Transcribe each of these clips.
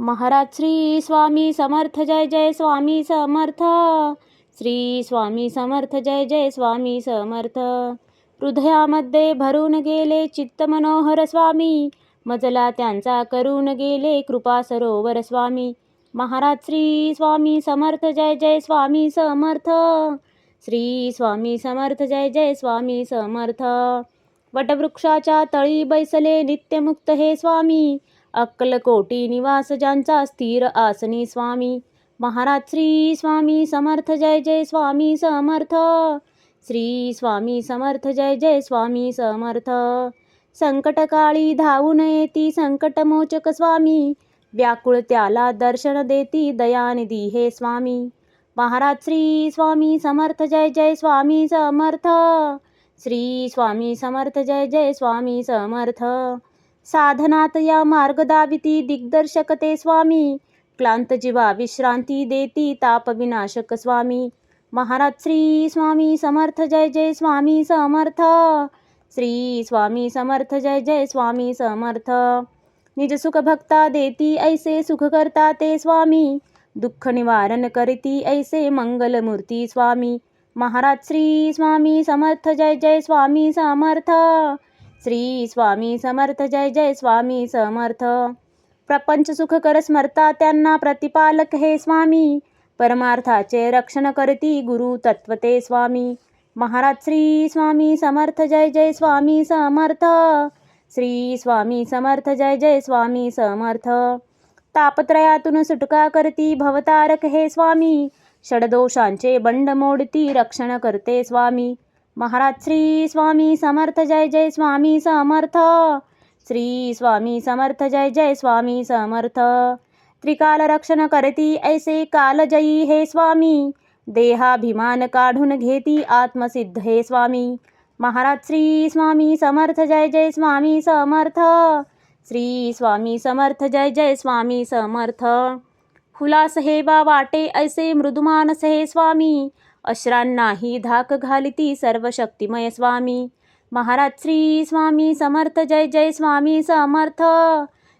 महाराज श्री स्वामी समर्थ जय जय स्वामी समर्थ. श्री स्वामी समर्थ जय जय स्वामी समर्थ. हृदयामध्ये भरून गेले चित्त मनोहर स्वामी, मजला त्यांचा करून गेले कृपा सरोवर स्वामी. महाराज श्री स्वामी समर्थ जय जय स्वामी समर्थ. श्री स्वामी समर्थ जय जय स्वामी समर्थ. वटवृक्षाच्या तळी बैसले नित्यमुक्त हे स्वामी, अक्कलकोटी निवास ज्यांचा स्थिर आसनी स्वामी. महाराज श्री स्वामी समर्थ जय जय स्वामी समर्थ. श्री स्वामी समर्थ जय जय स्वामी समर्थ. संकटकाळी धावून येती संकटमोचक स्वामी, व्याकुळ त्याला दर्शन देती दयानिधी हे स्वामी. महाराज श्री स्वामी समर्थ जय जय स्वामी समर्थ. श्री स्वामी समर्थ जय जय स्वामी समर्थ. साधनात या मार्ग दाविती दिग्दर्शक ते स्वामी, क्लांत जीवा विश्रांती देती ताप विनाशक स्वामी. महाराज श्री स्वामी समर्थ जय जय स्वामी समर्थ. श्री स्वामी समर्थ जय जय स्वामी समर्थ. निज सुख भक्ता देती ऐसे सुख करता ते स्वामी, दुःख निवारण करती ऐसे मंगलमूर्ती स्वामी. महाराज श्री स्वामी समर्थ जय जय स्वामी समर्थ. श्री स्वामी समर्थ जय जय स्वामी समर्थ. प्रपंच सुख कर स्मरता त्यांना प्रतिपालक हे स्वामी, परमार्थाचे रक्षण करती गुरु तत्वते स्वामी. महाराज श्री स्वामी समर्थ जय जय स्वामी समर्थ. श्री स्वामी समर्थ जय जय स्वामी समर्थ. तापत्रयातून सुटका करती भवतारक हे स्वामी, षडदोषांचे बंड मोडती रक्षण करते स्वामी. महाराज श्री स्वामी समर्थ जय जय स्वामी समर्थ. श्री स्वामी समर्थ जय जय स्वामी समर्थ. त्रिकाल रक्षण करती ऐसे कालजयी हे स्वामी, देहाभिमान काढून घेती आत्मसिद्ध हे स्वामी. महाराज श्री स्वामी समर्थ जय जय स्वामी समर्थ. श्री स्वामी समर्थ जय जय स्वामी समर्थ. हुलास हे बा वाटे ऐसे मृदुमानस हे स्वामी, अश्रांनाही धाक घालिती सर्व शक्तिमय स्वामी. महाराज श्री स्वामी समर्थ जय जय स्वामी समर्थ.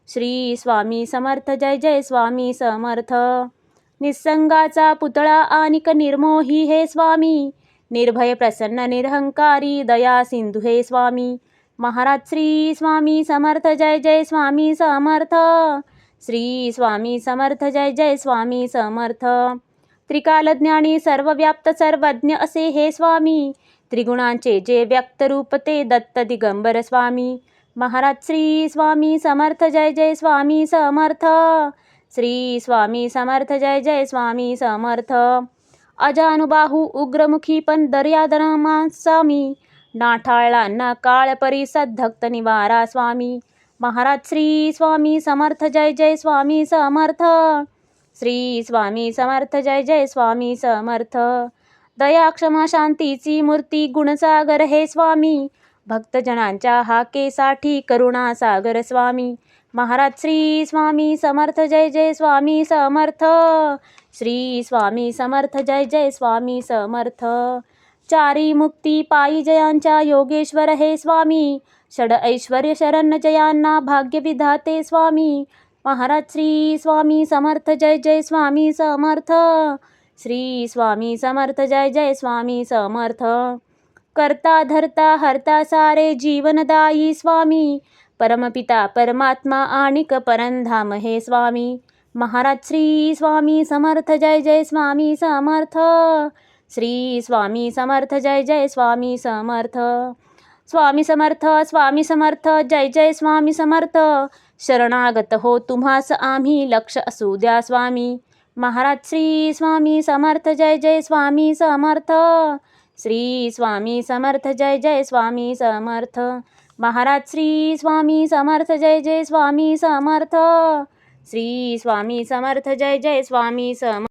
श्री स्वामी समर्थ जय जय स्वामी समर्थ. निसंगाचा पुतळा आनिक निर्मोही हे स्वामी, निर्भय प्रसन्न निरहंकारी दया सिंधू हे स्वामी. महाराज श्री स्वामी समर्थ जय जय स्वामी समर्थ. श्री स्वामी समर्थ जय जय स्वामी समर्थ. त्रिकालज्ञानी सर्वव्याप्त सर्वज्ञ असे हे स्वामी, त्रिगुणांचे जे व्यक्त रूप ते दत्त दिगंबर स्वामी. महाराज श्री स्वामी समर्थ जय जय स्वामी समर्थ. श्री स्वामी समर्थ जय जय स्वामी समर्थ. अजानुबाहू उग्रमुखी पण दर्यादनमा स्वामी, नाठाळला ना काळ परिसद धक्त निवारा स्वामी. महाराज श्री स्वामी समर्थ जय जय स्वामी समर्थ. श्री स्वामी समर्थ जय जय स्वामी समर्थ. दया क्षमा शांतीची मूर्ती गुणसागर हे स्वामी, भक्तजनांच्या हाकेसाठी करुणा सागर स्वामी. महाराज श्री स्वामी समर्थ जय जय स्वामी समर्थ. श्री स्वामी समर्थ जय जय स्वामी समर्थ. चारी मुक्ती पायी जयांच्या योगेश्वर हे स्वामी, षड ऐश्वर्य शरण जयांना भाग्य विधाते स्वामी. महाराज श्री स्वामी समर्थ जय जय स्वामी समर्थ. श्री स्वामी समर्थ जय जय स्वामी समर्थ. करता धरता हरता सारे जीवनदायी स्वामी, परमपिता परमात्मा आणिक परमधाम हे स्वामी. महाराज श्री स्वामी समर्थ जय जय स्वामी समर्थ. श्री स्वामी समर्थ जय जय स्वामी समर्थ. स्वामी समर्थ स्वामी समर्थ जय जय स्वामी समर्थ. शरणागत हो तुम्हास आम्ही लक्ष असू द्या स्वामी. महाराज श्री स्वामी समर्थ जय जय स्वामी समर्थ. श्री स्वामी समर्थ जय जय स्वामी समर्थ. महाराज श्री स्वामी समर्थ जय जय स्वामी समर्थ. श्री स्वामी समर्थ जय जय स्वामी समर्थ.